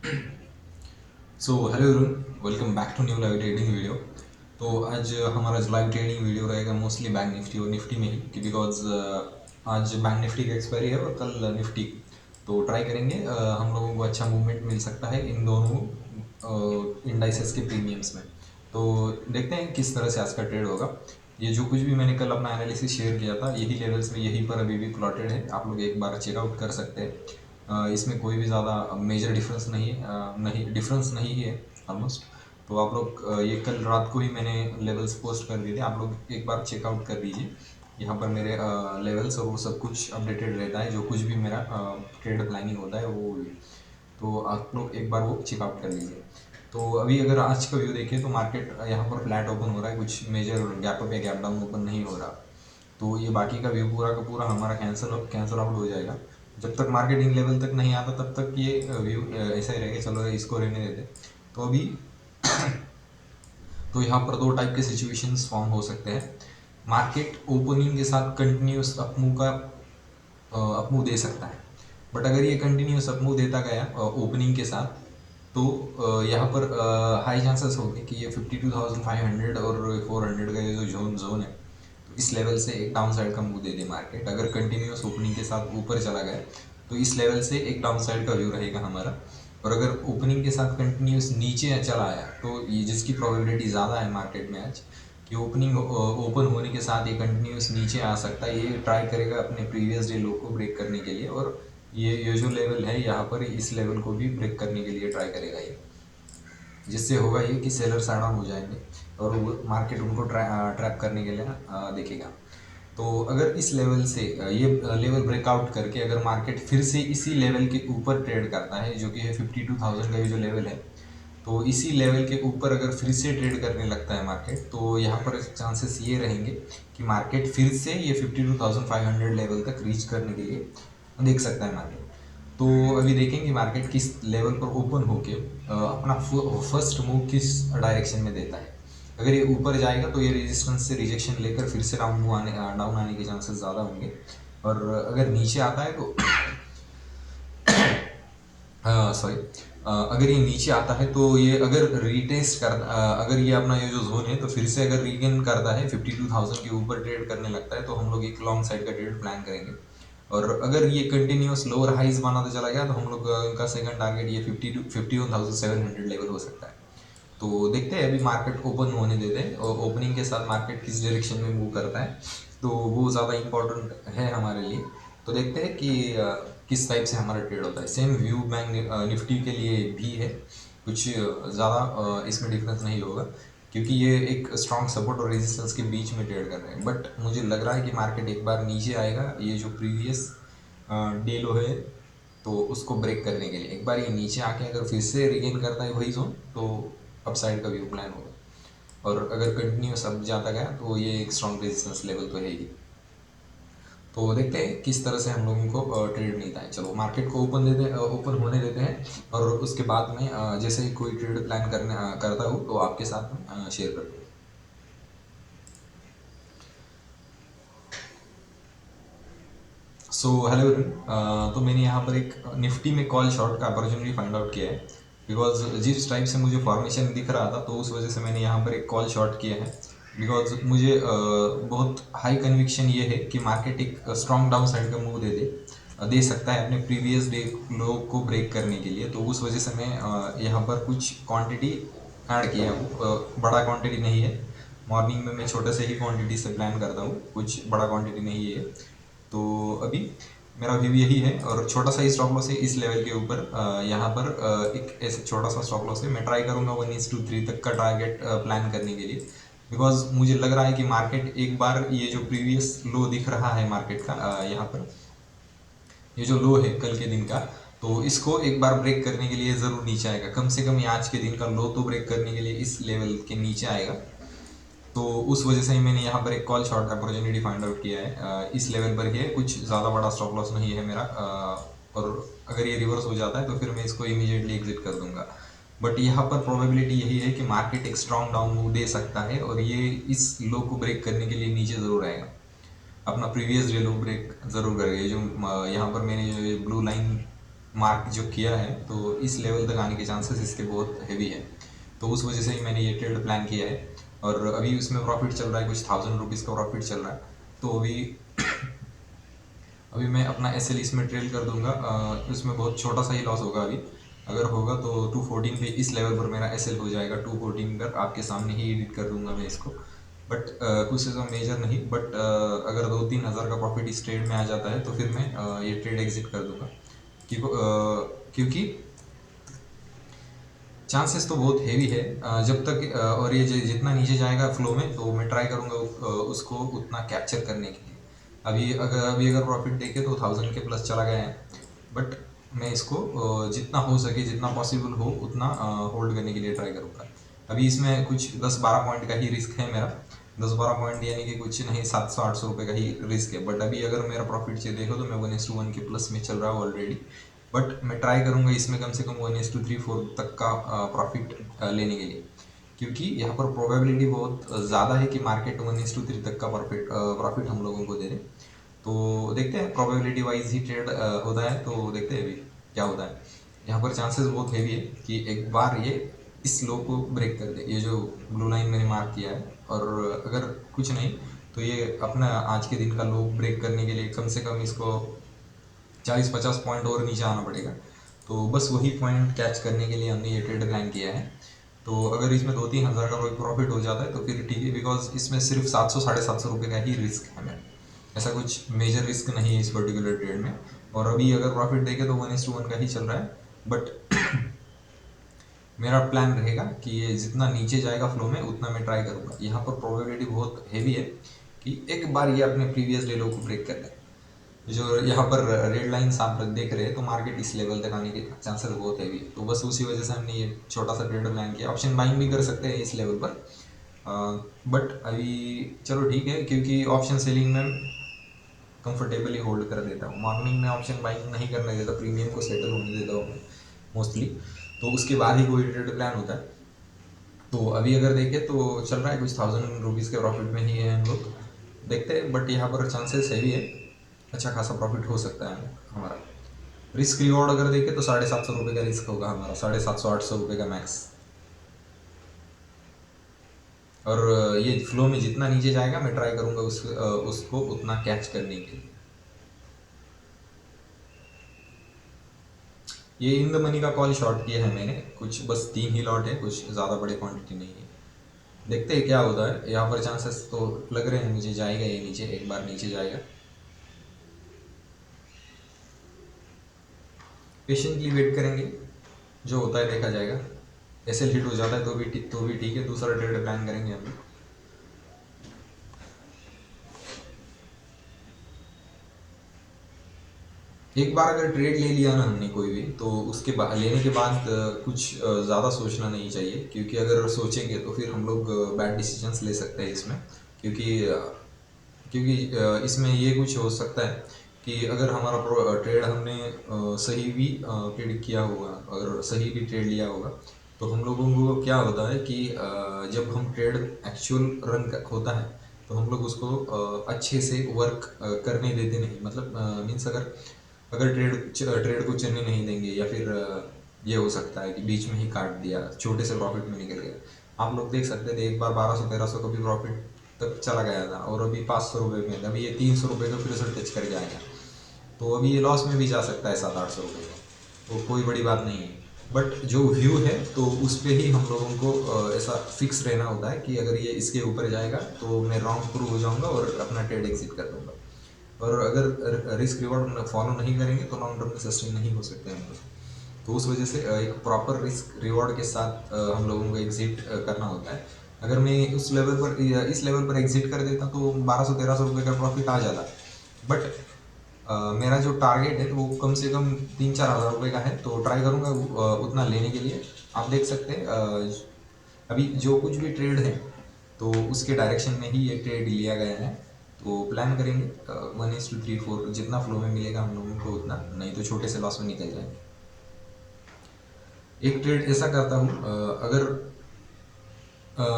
So hello everyone, welcome back to new live trading video. तो आज हमारा जो लाइव ट्रेडिंग वीडियो रहेगा मोस्टली बैंक निफ्टी और निफ्टी में ही, कि बिकॉज आज बैंक निफ्टी का एक्सपायरी है और कल निफ्टी। तो ट्राई करेंगे हम लोगों को अच्छा मूवमेंट मिल सकता है इन दोनों इंडाइसेस के प्रीमियम्स में। तो देखते हैं किस तरह से आज का ट्रेड होगा। ये जो कुछ भी मैंने कल अपना एनालिसिस शेयर किया था, यही लेवल्स में यहीं पर अभी भी प्लॉटेड है, आप लोग एक बार चेकआउट कर सकते हैं। इसमें कोई भी ज़्यादा मेजर डिफरेंस नहीं है, डिफरेंस नहीं है ऑलमोस्ट। तो आप लोग ये कल रात को ही मैंने लेवल्स पोस्ट कर दिए थे, आप लोग एक बार चेकआउट कर दीजिए। यहाँ पर मेरे लेवल्स और वो सब कुछ अपडेटेड रहता है, जो कुछ भी मेरा ट्रेड प्लानिंग होता है वो। तो आप लोग एक बार वो चेकआउट कर लीजिए। तो अभी अगर आज का व्यू देखें तो मार्केट यहाँ पर फ्लैट ओपन हो रहा है, कुछ मेजर गैप अप या गैप डाउन ओपन नहीं हो रहा। तो ये बाकी का व्यू पूरा का पूरा हमारा कैंसिल आउट हो जाएगा। जब तक मार्केट इन लेवल तक नहीं आता तब तक ये व्यू ऐसा ही रहेगा, चलो इसको रहने देते। तो अभी तो यहाँ पर दो टाइप के सिचुएशंस फॉर्म हो सकते हैं। मार्केट ओपनिंग के साथ कंटिन्यूस अपमूव दे सकता है, बट अगर ये कंटिन्यूस अपमूव देता गया ओपनिंग के साथ, तो यहाँ पर हाई चांसेस होंगे कि ये 52,500 और 400 का ये जो जोन है, तो इस लेवल से एक डाउन साइड का मूव दे दे मार्केट। अगर कंटिन्यूस ओपनिंग के साथ ऊपर चला गया तो इस लेवल से एक डाउन साइड का व्यू रहेगा हमारा। और अगर ओपनिंग के साथ कंटिन्यूस नीचे चला आया तो ये जिसकी प्रोबेबिलिटी ज़्यादा है मार्केट में आज, कि ओपनिंग ओपन होने के साथ ये कंटिन्यूस नीचे आ सकता है, ये ट्राई करेगा अपने प्रीवियस डे लो को ब्रेक करने के लिए, और ये जो लेवल है यहाँ पर इस लेवल को भी ब्रेक करने के लिए ट्राई करेगा ये। जिससे होगा ये कि सेलर साइड डाउन हो जाएंगे और वो मार्केट उनको ट्रैप करने के लिए देखेगा। तो अगर इस लेवल से ये लेवल ब्रेकआउट करके अगर मार्केट फिर से इसी लेवल के ऊपर ट्रेड करता है, जो कि है 52,000 का ये जो लेवल है, तो इसी लेवल के ऊपर अगर फिर से ट्रेड करने लगता है मार्केट, तो यहाँ पर चांसेस ये रहेंगे कि मार्केट फिर से ये 52,500 लेवल तक रीच करने के लिए देख सकता है मार्केट। तो अभी देखेंगे मार्केट किस लेवल पर ओपन होके अपना फर्स्ट मूव किस डायरेक्शन में देता है। अगर ये ऊपर जाएगा तो ये रेजिस्टेंस से रिजेक्शन लेकर फिर से डाउन आने के चांसेस ज़्यादा होंगे। और अगर नीचे आता है तो सॉरी, अगर ये नीचे आता है तो ये अगर रीटेस्ट कर अगर ये अपना ये जो जोन है तो फिर से अगर रीगेन करता है 52,000 के ऊपर ट्रेड करने लगता है, तो हम लोग एक लॉन्ग साइड का ट्रेड प्लान करेंगे। और अगर ये कंटिन्यूस लोअर हाइज बनाता चला गया तो हम लोग का सेकंड टारगेट ये 51,700 लेवल हो सकता है। तो देखते हैं, अभी मार्केट ओपन होने देते हैं और ओपनिंग के साथ मार्केट किस डायरेक्शन में मूव करता है, तो वो ज़्यादा इम्पोर्टेंट है हमारे लिए। तो देखते हैं कि किस टाइप से हमारा ट्रेड होता है। सेम व्यू बैंक निफ्टी के लिए भी है, कुछ ज़्यादा इसमें डिफरेंस नहीं होगा, क्योंकि ये एक स्ट्रॉन्ग सपोर्ट और रेजिस्टेंस के बीच में ट्रेड कर रहे हैं। बट मुझे लग रहा है कि मार्केट एक बार नीचे आएगा, ये जो प्रीवियस डे लो है तो उसको ब्रेक करने के लिए एक बार ये नीचे आके अगर फिर से रिगेन करता है वही जोन, तो अपसाइड का व्यू प्लान होगा। और अगर कंटिन्यूस अब जाता गया तो ये एक स्ट्रॉन्ग रेजिस्टेंस लेवल तो है ही। तो देखते हैं किस तरह से हम लोगों को ट्रेड मिलता है। चलो मार्केट को ओपन होने देते हैं, और उसके बाद में जैसे ही कोई ट्रेड प्लान करता हूँ तो आपके साथ में शेयर कर दूँ। सो हेलो एवरीवन, तो मैंने यहाँ पर एक निफ्टी में कॉल शॉर्ट का अपॉर्चुनिटी फाइंड आउट किया है, बिकॉज जिस टाइप से मुझे फॉर्मेशन दिख रहा था तो उस वजह से मैंने यहाँ पर एक कॉल शॉर्ट किया है। बिकॉज मुझे बहुत हाई कन्विक्शन ये है कि मार्केट एक स्ट्रॉन्ग डाउन साइड का मूव दे सकता है अपने प्रीवियस डे लो को ब्रेक करने के लिए। तो उस वजह से मैं यहाँ पर कुछ क्वांटिटी ऐड किया हूँ, बड़ा क्वांटिटी नहीं है। मॉर्निंग में मैं छोटे से ही क्वांटिटी से प्लान करता हूँ, कुछ बड़ा क्वांटिटी नहीं है। तो अभी मेरा व्यू यही है, और छोटा सा ही स्टॉप लॉस है इस लेवल के ऊपर। यहाँ पर एक ऐसे छोटा सा स्टॉप लॉस है, मैं ट्राई करूँगा 1:3 तक का टारगेट प्लान करने के लिए। बिकॉज मुझे लग रहा है कि मार्केट एक बार ये जो प्रीवियस लो दिख रहा है मार्केट का, यहाँ पर ये जो लो है कल के दिन का, तो इसको एक बार ब्रेक करने के लिए ज़रूर नीचे आएगा। कम से कम ये आज के दिन का लो तो ब्रेक करने के लिए इस लेवल के नीचे आएगा। तो उस वजह से ही मैंने यहाँ पर एक कॉल शॉर्ट का अपॉर्चुनिटी फाइंड आउट किया है। इस लेवल पर ही है, कुछ ज़्यादा बड़ा स्टॉप लॉस नहीं है मेरा। और अगर ये रिवर्स हो जाता है तो फिर मैं इसको इमीडिएटली एग्जिट कर दूंगा। बट यहाँ पर प्रोबेबिलिटी यही है कि मार्केट एक स्ट्रॉन्ग डाउन मूव दे सकता है, और ये इस लो को ब्रेक करने के लिए नीचे ज़रूर आएगा, अपना प्रीवियस डे लो ब्रेक ज़रूर करेगा। ये जो यहाँ पर मैंने जो ब्लू लाइन मार्क जो किया है तो इस लेवल तक आने के चांसेस इसके बहुत हैवी है। तो उस वजह से ही मैंने ये ट्रेड प्लान किया है और अभी उसमें प्रॉफिट चल रहा है, कुछ 1000 रुपीज़ का प्रॉफिट चल रहा है। तो अभी मैं अपना एसएल इसमें ट्रेल कर दूंगा। इसमें बहुत छोटा सा ही लॉस होगा अभी, अगर होगा तो 214 पे इस लेवल पर मेरा एसएल हो जाएगा। 214 पर आपके सामने ही एडिट कर दूंगा मैं इसको, बट कुछ ऐसा मेजर नहीं। बट अगर 2-3 हज़ार का प्रॉफिट इस ट्रेड में आ जाता है तो फिर मैं ये ट्रेड एग्जिट कर दूंगा, क्योंकि चांसेस तो बहुत हैवी है। जब तक और ये जितना नीचे जाएगा फ्लो में तो मैं ट्राई करूँगा उसको उतना कैप्चर करने के लिए। अभी अगर प्रॉफिट देखे तो 1000 के प्लस चला गया है, बट मैं इसको जितना हो सके, जितना पॉसिबल हो उतना होल्ड करने के लिए ट्राई करूँगा। अभी इसमें कुछ 10-12 पॉइंट का ही रिस्क है मेरा, 10-12 पॉइंट यानी कि कुछ नहीं, 700-800 रुपये का ही रिस्क है। बट अभी अगर मेरा प्रॉफिट से देखो तो मैं 1:1 के प्लस में चल रहा हूँ ऑलरेडी। बट मैं ट्राई करूँगा इसमें कम से कम 1:3-4 तक का प्रॉफिट लेने के लिए, क्योंकि यहाँ पर प्रोबेबिलिटी बहुत ज़्यादा है कि मार्केट 1:3 तक का प्रॉफिट हम लोगों को दे दे। तो देखते हैं, प्रोबेबिलिटी वाइज ही ट्रेड होता है, तो देखते हैं अभी क्या होता है। यहाँ पर चांसेस बहुत हैवी है कि एक बार ये इस लो को ब्रेक कर दे, ये जो ब्लू लाइन मैंने मार्क किया है। और अगर कुछ नहीं तो ये अपना आज के दिन का लो ब्रेक करने के लिए कम से कम इसको 40-50 पॉइंट और नीचे आना पड़ेगा। तो बस वही पॉइंट कैच करने के लिए हमने ये ट्रेड प्लान किया है। तो अगर इसमें 2-3 हज़ार का कोई प्रॉफिट हो जाता है तो फिर ठीक है, बिकॉज इसमें सिर्फ 700-750 रुपये का ही रिस्क है मेरा, ऐसा कुछ मेजर रिस्क नहीं है इस पर्टिकुलर ट्रेड में। और अभी अगर प्रॉफिट देखे तो 1:1 का ही चल रहा है। बट मेरा प्लान रहेगा कि ये जितना नीचे जाएगा फ्लो में उतना मैं ट्राई करूँगा। यहाँ पर प्रोबेबिलिटी बहुत हैवी है कि एक बार ये अपने प्रीवियस लेवल को ब्रेक कर ले। जो यहाँ पर रेड लाइन्स आप देख रहे हैं तो मार्केट इस लेवल तक आने के चांसेस बहुत हैवी है। तो बस उसी वजह से हमने ये छोटा सा ट्रेड प्लान किया। ऑप्शन बाइंग भी कर सकते हैं इस लेवल पर, बट अभी चलो ठीक है, क्योंकि ऑप्शन सेलिंग में कंफर्टेबली होल्ड कर देता हूँ। मॉर्निंग में ऑप्शन बाइंग नहीं करने देता, प्रीमियम को सेटल होने देता हूँ मोस्टली, तो उसके बाद ही कोई ट्रेड प्लान होता है। तो अभी अगर देखें तो चल रहा है कुछ 1000 रुपीज़ के प्रॉफिट में ही है हम लोग, देखते हैं। बट यहाँ पर चांसेस हैवी है, अच्छा खासा प्रॉफिट हो सकता है हमारा। रिस्क रिवॉर्ड अगर देखें तो 750 रुपये का रिस्क होगा हमारा, 750-800 रुपये का मैक्स। और ये फ्लो में जितना नीचे जाएगा मैं ट्राई करूँगा उसको उतना कैच करने के लिए। ये इन द मनी का कॉल शॉर्ट किया है मैंने, कुछ बस 3 ही लॉट है, कुछ ज़्यादा बड़े क्वांटिटी नहीं है। देखते हैं क्या होता है। यहाँ पर चांसेस तो लग रहे हैं मुझे जाएगा ये नीचे, एक बार नीचे जाएगा। पेशेंटली वेट करेंगे, जो होता है देखा जाएगा। एसएल हिट हो जाता है तो भी ठीक है, दूसरा ट्रेड प्लान करेंगे हम। एक बार अगर ट्रेड ले लिया ना हमने कोई भी, तो उसके बाद लेने के बाद कुछ ज़्यादा सोचना नहीं चाहिए, क्योंकि अगर सोचेंगे तो फिर हम लोग बैड डिसीजंस ले सकते हैं इसमें। क्योंकि इसमें ये कुछ हो सकता है कि अगर हमारा ट्रेड हमने सही भी प्रेडिक्ट किया होगा, अगर सही भी ट्रेड लिया होगा, तो हम लोगों को क्या होता है कि जब हम ट्रेड एक्चुअल रन होता है तो हम लोग उसको अच्छे से वर्क करने देते नहीं। मतलब मीन्स अगर अगर ट्रेड को चलने नहीं देंगे, या फिर ये हो सकता है कि बीच में ही काट दिया, छोटे से प्रॉफिट में निकल गया। आप लोग देख सकते थे एक बार 1200-1300 का भी प्रॉफिट तक चला गया था, और अभी 500 रुपये में, अभी ये 300 रुपये का फिर से टच करके आएगा। तो अभी ये लॉस में भी जा सकता है 700-800 रुपये का, तो कोई बड़ी बात नहीं है। बट जो व्यू है तो उस पर ही हम लोगों को ऐसा फिक्स रहना होता है कि अगर ये इसके ऊपर जाएगा तो मैं रॉन्ग प्रूव हो जाऊंगा और अपना ट्रेड एग्जिट कर दूंगा। और अगर रिस्क रिवॉर्ड फॉलो नहीं करेंगे तो लॉन्ग टर्म में सस्टेन नहीं हो सकते हम लोग। तो उस वजह से एक प्रॉपर रिस्क रिवॉर्ड के साथ हम लोगों को एग्जिट करना होता है। अगर मैं उस लेवल पर इस लेवल पर एग्जिट कर देता तो 1200-1300 रुपये का प्रॉफिट आ जाता। बट मेरा जो टारगेट है वो कम से कम 3-4 हज़ार रुपये का है, तो ट्राई करूँगा उतना लेने के लिए। आप देख सकते हैं अभी जो कुछ भी ट्रेड है तो उसके डायरेक्शन में ही ये ट्रेड लिया गया है। तो प्लान करेंगे 1:3-4 जितना फ्लो में मिलेगा हम लोगों को उतना, नहीं तो छोटे से लॉस में निकल जाएंगे। एक ट्रेड ऐसा करता हूँ, अगर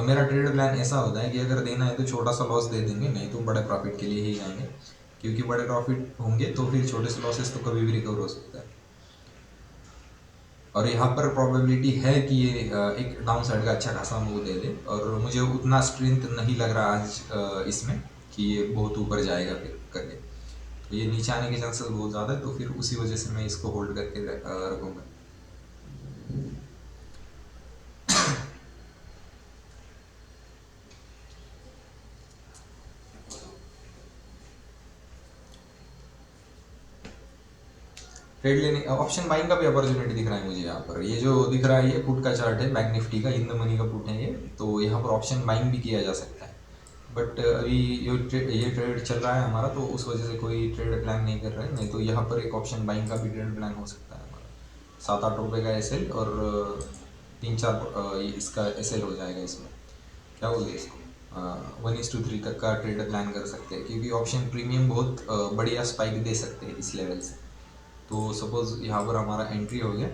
मेरा ट्रेड प्लान ऐसा होता है कि अगर देना है तो छोटा सा लॉस दे देंगे, नहीं तो बड़े प्रॉफिट के लिए ही जाएंगे, क्योंकि बड़े प्रॉफिट होंगे तो फिर छोटे से लॉसेस तो कभी भी रिकवर हो सकता है। और यहाँ पर प्रोबेबिलिटी है कि ये एक डाउन साइड का अच्छा खासा मूव दे दे, और मुझे उतना स्ट्रेंथ नहीं लग रहा आज इसमें कि ये बहुत ऊपर जाएगा फिर करके। तो ये नीचे आने के चांसेस बहुत ज़्यादा है, तो फिर उसी वजह से मैं इसको होल्ड करके रखूँगा। ट्रेड लेने ऑप्शन बाइंग का भी अपॉर्चुनिटी दिख रहा है मुझे यहाँ पर। ये जो दिख रहा है ये पुट का चार्ट है, बैंक निफ्टी का, इन द मनी का पुट है ये। तो यहाँ पर ऑप्शन बाइंग भी किया जा सकता है, बट अभी ये ट्रेड चल रहा है हमारा, तो उस वजह से कोई ट्रेड प्लान नहीं कर रहे हैं। नहीं तो यहाँ पर एक ऑप्शन बाइंग का भी ट्रेड प्लान हो सकता है हमारा। 7-8 रुपये का एसएल और 3-4 इसका एसएल हो जाएगा इसमें। क्या बोलते हैं इसको, 1:3 तक का ट्रेड प्लान कर सकते हैं, क्योंकि ऑप्शन प्रीमियम बहुत बढ़िया स्पाइक दे सकते हैं इस लेवल से। तो सपोज यहाँ पर हमारा एंट्री हो गया,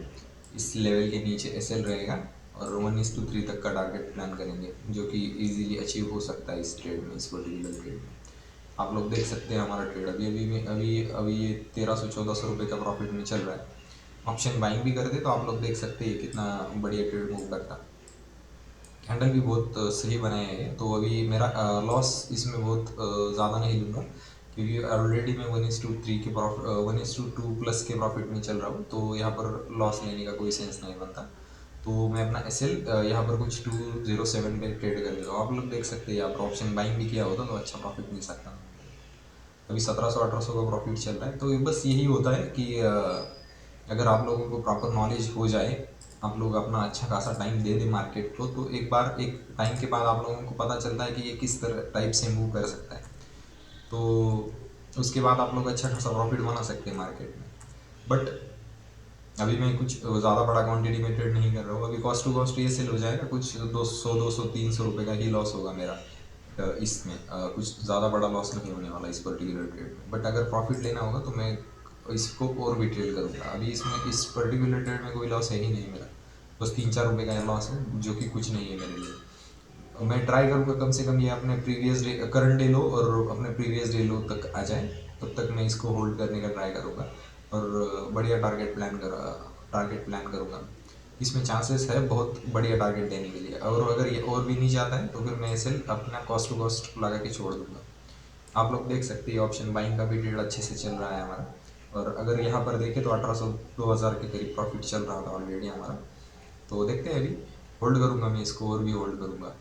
इस लेवल के नीचे एसएल रहेगा, और 1:3 तक का टारगेट प्लान करेंगे, जो कि इजीली अचीव हो सकता है इस ट्रेड में, इस पर्टिकुलर ट्रेड में। आप लोग देख सकते हैं हमारा ट्रेड अभी ये 1300-1400 रुपये का प्रॉफिट में चल रहा है। ऑप्शन बाइंग भी कर दे तो आप लोग देख सकते हैं कितना बढ़िया ट्रेड मूव करता। हैंडल भी बहुत सही बनाया है, तो अभी मेरा लॉस इसमें बहुत ज़्यादा नहीं लूँगा, क्योंकि ऑलरेडी मैं 1:3 के प्रॉफिट 1:2 प्लस के प्रॉफिट में चल रहा हूँ, तो यहाँ पर लॉस लेने का कोई सेंस नहीं बनता। तो मैं अपना एस एल यहाँ पर कुछ 207 पे ट्रेड कर लेता हूँ। आप लोग देख सकते हैं यहाँ पर ऑप्शन बाइंग भी किया होता तो अच्छा प्रॉफिट मिल सकता। अभी 1700-1800 का प्रॉफिट चल रहा है। तो बस यही होता है कि अगर आप लोगों को प्रॉपर नॉलेज हो जाए, आप लोग अपना अच्छा खासा टाइम दे दें मार्केट को, तो एक बार एक टाइम के बाद आप लोगों को पता चलता है कि ये किस तरह टाइप से मूव कर सकता है। तो उसके बाद आप लोग अच्छा खासा प्रॉफिट बना सकते हैं मार्केट में। बट अभी मैं कुछ ज़्यादा बड़ा क्वांटिटी में ट्रेड नहीं कर रहा हूँ। अभी कॉस्ट टू कॉस्ट ये सेल हो जाएगा, कुछ 200-300 रुपये का ही लॉस होगा मेरा इसमें। कुछ ज़्यादा बड़ा लॉस नहीं होने वाला इस पर्टिकुलर ट्रेड में। बट अगर प्रॉफिट लेना होगा तो मैं इसको और भी ट्रेड करूँगा। अभी इसमें इस पर्टिकुलर ट्रेड में कोई लॉस है ही नहीं मेरा, बस 3-4 रुपये का लॉस है, जो कि कुछ नहीं है मेरे लिए। मैं ट्राई करूँगा कम से कम ये अपने प्रीवियस डे, करंट डे लो और अपने प्रीवियस डे लो तक आ जाए, तब तक मैं इसको होल्ड करने का ट्राई करूँगा, और बढ़िया टारगेट प्लान करूँगा। इसमें चांसेस है बहुत बढ़िया टारगेट देने के लिए, और अगर ये और भी नहीं जाता है तो फिर मैं इसे अपना कॉस्ट टू कॉस्ट लगा के छोड़ दूँगा। आप लोग देख सकते हैं ऑप्शन बाइंग का भी ट्रेड अच्छे से चल रहा है हमारा, और अगर यहाँ पर देखें तो 1800-2000 के करीब प्रॉफिट चल रहा था ऑलरेडी हमारा। तो देखते हैं, अभी होल्ड करूँगा मैं इसको, और भी होल्ड करूँगा।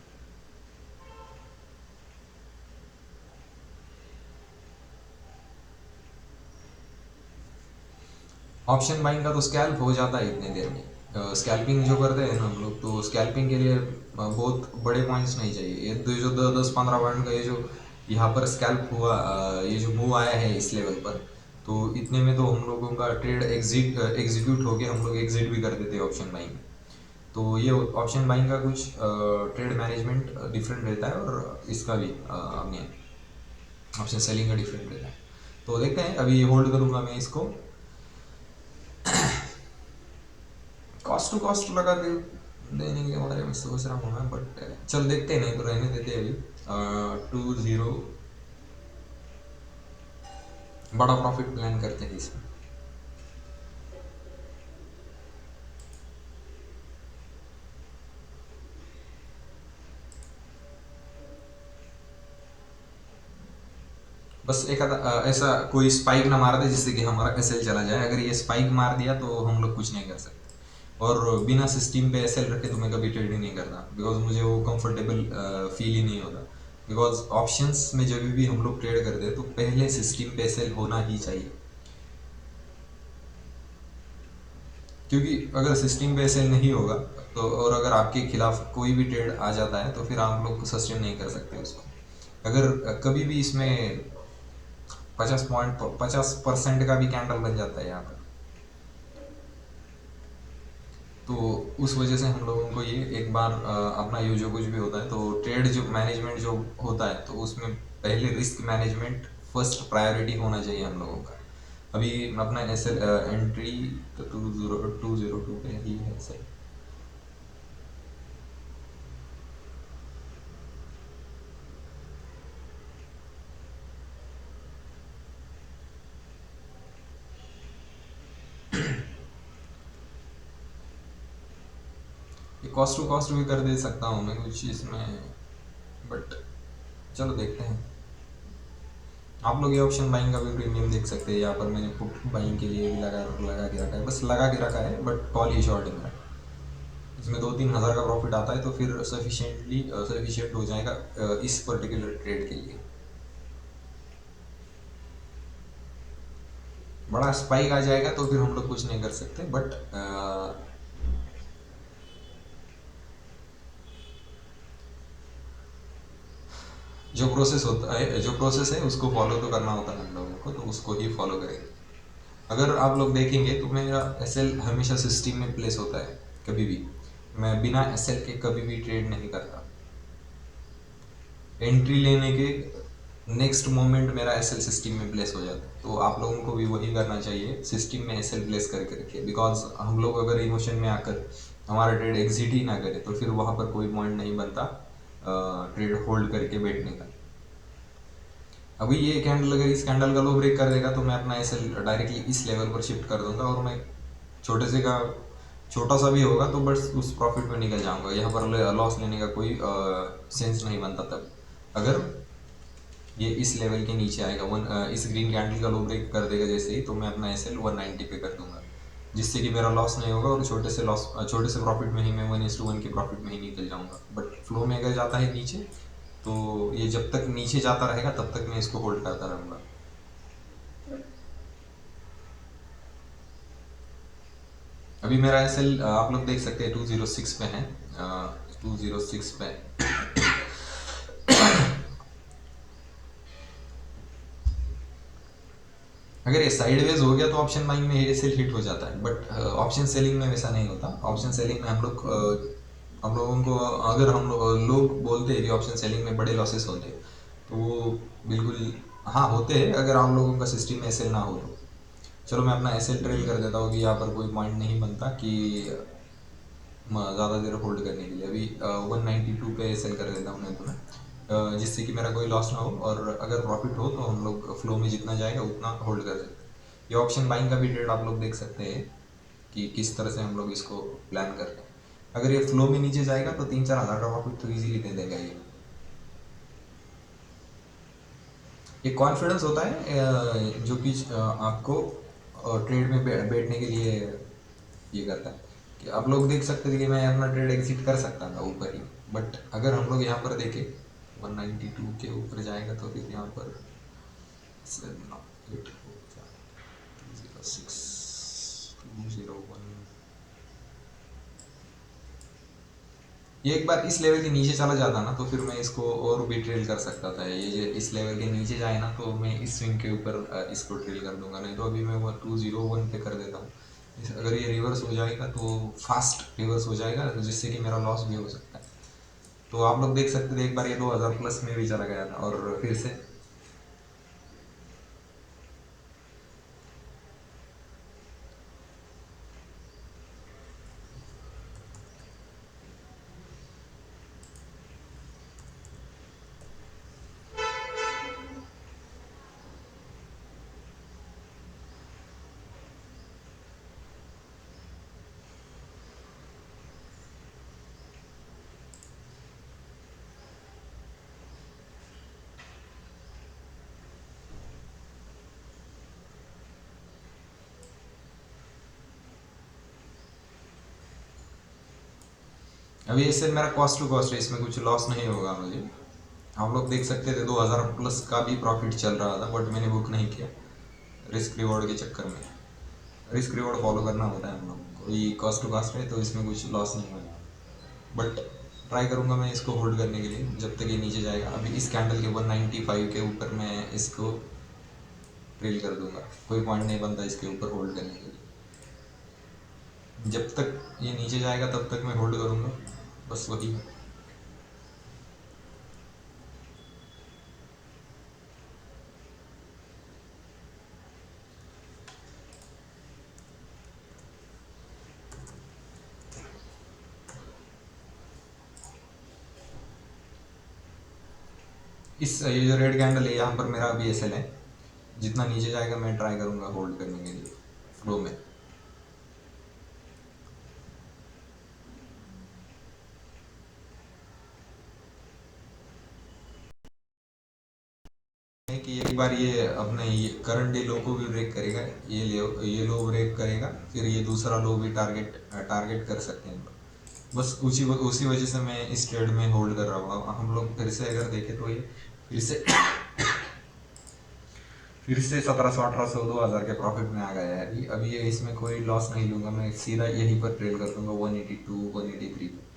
ऑप्शन बाइंग का तो स्कैल्प हो जाता है इतने देर में। स्कैल्पिंग जो करते हैं ना हम लोग, तो स्कैल्पिंग के लिए बहुत बड़े पॉइंट्स नहीं चाहिए। ये जो 10-15 पॉइंट का ये जो यहाँ पर स्कैल्प हुआ, ये जो मूव आया है इस लेवल पर, तो इतने में तो हम लोगों का ट्रेड एग्जीक्यूट होके हम लोग एग्जिट भी कर देते हैं ऑप्शन बाइंग में। तो ये ऑप्शन बाइंग का कुछ ट्रेड मैनेजमेंट डिफरेंट रहता है, और इसका भी अपने ऑप्शन सेलिंग का डिफरेंट रहता है। तो देखते हैं, अभी होल्ड करूँगा मैं इसको। कॉस्ट टू कॉस्ट लगा दे देने के बारे में सोच रहा हूँ मैं, बट चल देखते हैं, नहीं तो रहने देते हैं अभी। 2-0 बड़ा प्रॉफिट प्लान करते हैं इसमें। बस एक आधा ऐसा कोई स्पाइक ना मार दे जिससे कि हमारा एसएल चला जाए। अगर ये स्पाइक मार दिया तो हम लोग कुछ नहीं कर सकते, और बिना सिस्टम पे एसएल रखे तो मैं कभी ट्रेड ही नहीं करता, बिकॉज मुझे वो कंफर्टेबल फील ही नहीं होता। बिकॉज ऑप्शंस में जब भी हम लोग ट्रेड करते हैं तो पहले सिस्टम पे एसएल होना ही चाहिए, क्योंकि अगर सिस्टम पे सेल नहीं होगा तो, और अगर आपके खिलाफ कोई भी ट्रेड आ जाता है तो फिर आप लोग सस्टेन नहीं कर सकते उसको। अगर कभी भी इसमें 50% का भी कैंडल बन जाता है यहाँ पर, तो उस वजह से हम लोगों को ये एक बार अपना ये जो कुछ भी होता है, तो ट्रेड जो मैनेजमेंट जो होता है, तो उसमें पहले रिस्क मैनेजमेंट फर्स्ट प्रायोरिटी होना चाहिए हम लोगों का। अभी अपना एस एंट्री तो 202 पे ही है सर। कॉस्ट टू कॉस्ट भी कर दे सकता हूँ मैं कुछ इसमें, बट चलो देखते हैं। आप लोग ये ऑप्शन बाइंग का भी प्रीमियम देख सकते हैं, यहाँ पर मैंने पुट बाइंग के लिए भी लगा लगा के रखा है, बस लगा के रखा है, बट कॉल ही शॉर्ट है मेरा। इसमें 2-3 हज़ार का प्रॉफिट आता है तो फिर सफिशिएंट हो जाएगा इस पर्टिकुलर ट्रेड के लिए। बड़ा स्पाइक आ जाएगा तो फिर हम लोग कुछ नहीं कर सकते, बट जो प्रोसेस है उसको फॉलो तो करना होता है हम लोगों को, तो उसको ही फॉलो करेंगे। अगर आप लोग देखेंगे तो मेरा एसएल हमेशा सिस्टम में प्लेस होता है, कभी भी मैं बिना एसएल के कभी भी ट्रेड नहीं करता। एंट्री लेने के नेक्स्ट मोमेंट मेरा एसएल सिस्टम में प्लेस हो जाता है, तो आप लोगों को भी वही करना चाहिए, सिस्टम में एसएल प्लेस करके रखिए। बिकॉज हम लोग अगर इमोशन में आकर हमारा ट्रेड एग्जिट ही ना करे तो फिर वहाँ पर कोई पॉइंट नहीं बनता ट्रेड होल्ड करके बैठने का। अभी ये कैंडल अगर इस कैंडल का लो ब्रेक कर देगा तो मैं अपना एसएल डायरेक्टली इस लेवल पर शिफ्ट कर दूंगा, और मैं छोटे से का छोटा सा भी होगा तो बस उस प्रॉफिट में निकल जाऊंगा। यहाँ पर लॉस लेने का कोई सेंस नहीं बनता तब, अगर ये इस लेवल के नीचे आएगा। इस ग्रीन कैंडल का लो ब्रेक कर देगा जैसे ही, तो मैं अपना एसएल 190 पे कर दूंगा, जिससे कि मेरा लॉस नहीं होगा और छोटे से प्रॉफिट में ही मैं 1:1 के प्रॉफिट में ही निकल जाऊंगा। बट फ्लो में अगर जाता है नीचे तो ये जब तक नीचे जाता रहेगा तब तक मैं इसको होल्ड करता रहूँगा। अभी मेरा एसएल आप लोग देख सकते हैं 206 पे है, 206 पे। अगर ये साइडवेज हो गया तो ऑप्शन बाइंग में ये सेल हिट हो जाता है, बट ऑप्शन सेलिंग में वैसा नहीं होता। ऑप्शन सेलिंग में हम लोगों को अगर लोग बोलते हैं कि ऑप्शन सेलिंग में बड़े लॉसेस होते हैं, तो वो बिल्कुल हाँ होते हैं, अगर आप लोगों का सिस्टम में एसएल ना हो तो। चलो मैं अपना एसएल ट्रेल कर देता हूँ कि यहाँ पर कोई पॉइंट नहीं बनता कि ज़्यादा देर होल्ड करने के लिए। अभी 192 पे सेल कर देता हूँ मैं तुम्हें, जिससे कि मेरा कोई लॉस ना हो, और अगर प्रॉफिट हो तो हम लोग फ्लो में जितना जाएगा उतना होल्ड कर देते हैं। ये ऑप्शन बाइंग का भी ट्रेड आप लोग देख सकते हैं कि किस तरह से हम लोग इसको प्लान करते हैं। अगर ये फ्लो में नीचे जाएगा तो 3-4 हज़ार का प्रॉफिट तो ईजिली दे देगा ये कॉन्फिडेंस होता है जो कि आपको ट्रेड में बैठने के लिए ये करता है। कि आप लोग देख सकते थे कि मैं अपना ट्रेड एग्जिट कर सकता था ऊपर ही, बट अगर हम लोग यहाँ पर देखें 192 के ऊपर जाएगा तो फिर यहाँ पर 7, 8, 4, 206, 201 ये एक बार इस लेवल के नीचे चला जाता ना तो फिर मैं इसको और भी ट्रेल कर सकता था। ये इस लेवल के नीचे जाए ना तो मैं इस स्विंग के ऊपर इसको ट्रेल कर दूंगा, नहीं तो अभी मैं वो 201 पे कर देता हूँ। अगर ये रिवर्स हो जाएगा तो फास्ट रिवर्स हो जाएगा, तो जिससे कि मेरा लॉस भी हो सकता है। तो आप लोग देख सकते थे एक बार ये 2000 प्लस में भी चला गया था और फिर से अभी इससे मेरा कॉस्ट टू कॉस्ट है, इसमें कुछ लॉस नहीं होगा मुझे। आप लोग देख सकते थे 2000 प्लस का भी प्रॉफिट चल रहा था, बट मैंने बुक नहीं किया रिस्क रिवॉर्ड के चक्कर में। रिस्क रिवॉर्ड फॉलो करना होता है हम लोग को, ये कॉस्ट टू कॉस्ट है तो इसमें कुछ लॉस नहीं होगा। बट ट्राई करूँगा मैं इसको होल्ड करने के लिए जब तक ये नीचे जाएगा। अभी इस कैंडल के 195 के ऊपर मैं इसको ट्रेल कर दूंगा, कोई पॉइंट नहीं बनता इसके ऊपर होल्ड करने के लिए। जब तक ये नीचे जाएगा तब तक मैं होल्ड करूँगा, बस वही। ये जो रेड कैंडल है यहाँ पर मेरा अभी एसएल है, जितना नीचे जाएगा मैं ट्राई करूँगा होल्ड करने के लिए फ्लो में। कि एक बार ये अपने ये करंट डे लो को भी ब्रेक करेगा, ये लो ब्रेक करेगा, फिर ये दूसरा लो भी टारगेट कर सकते हैं। बस उसी वजह से मैं इस ट्रेड में होल्ड कर रहा हूँ। हम लोग फिर से अगर देखें तो ये फिर से फिर से 1700 1800 2000 के प्रॉफिट में आ गया है। अभी ये इसमें कोई लॉस नहीं लूंगा, मैं सीधा यहीं पर ट्रेड कर दूंगा 182 183 पे।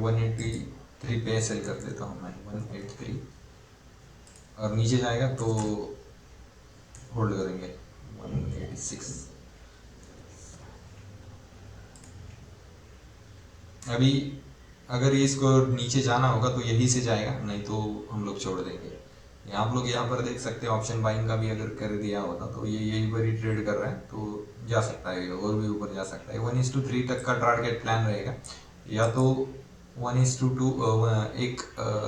183 पे सेल कर देता हूँ मैं 183, और नीचे जाएगा तो होल्ड करेंगे 186। अभी अगर ये इसको नीचे जाना होगा तो यहीं से जाएगा, नहीं तो हम लोग छोड़ देंगे। आप लोग यहाँ पर देख सकते हैं ऑप्शन बाइंग का भी अगर कर दिया होता तो ये यहीं पर ही ट्रेड कर रहा है, तो जा सकता है और भी ऊपर जा सकता है। 1:3 तक का टारगेट प्लान रहेगा, या तो 1:2 एक